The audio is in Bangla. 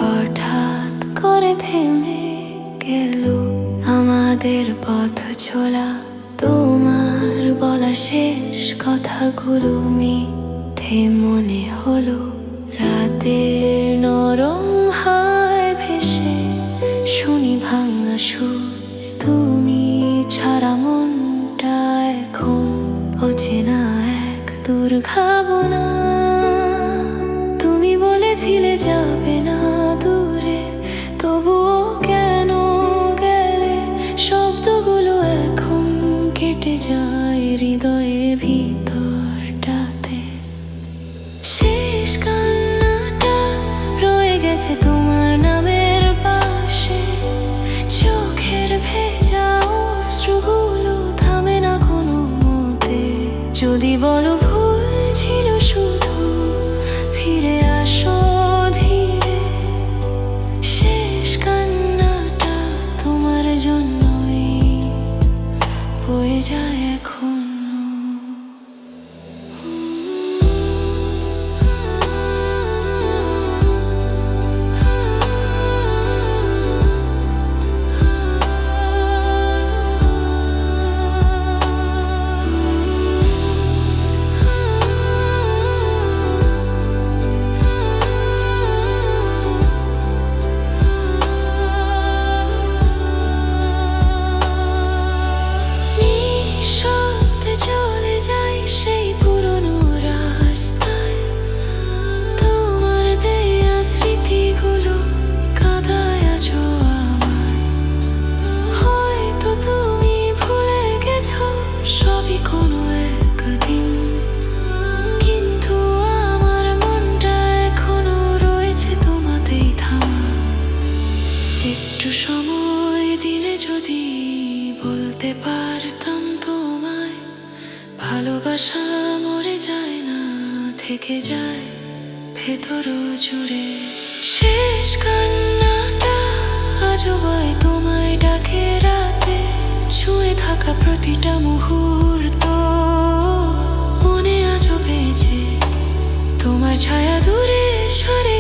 হঠাৎ করে থেমে গেল আমাদের পথ চলা। তোমার বলা শেষ কথাগুলো মিথ্যে মনে হলো। রাতের নরম হায় ভেসে শুনি ভাঙা সুর। তুমি ছাড়া মনটা এখন অচেনা এক দুর্ভাবনা। তুমি বলেছিলে যাবে না দূরে, তবুও কেন গেলে? শব্দগুলো এখন কেটে যায় হৃদয়ের ভিতরটাতে। শেষ কান্নাটা রয়ে গেছে তোমার নামের পাশে। চোখের ভেজা অশ্রুগুলো থামে না কোনো মতে। যদি বলো ভুল ছিল শুধু, ফিরে আসো ধীরে। শেষ কান্নাটা তোমার জন্যই বয়ে যায় এখন। চলে যাই সেই পুরনো রাস্তায়। তোমার দেয়া স্মৃতিগুলো কাঁদায় আজও আমায়। হয়তো তুমি ভুলে গেছো সবই কোনো একদিন, কিন্তু আমার মনটা এখনো রয়েছে তোমাতেই থামা। একটু সময় দিলে যদি বলতে পারতাম তোমায়, ভালোবাসা মরে যায় না, থেকে যায় ভেতর জুড়ে। শেষ কান্নাটা আজও বয় তোমায় ডাকে রাতে। ছুঁয়ে থাকা প্রতিটা মুহূর্ত মনে আজও বেজে। তোমার ছায়া দূরে সরে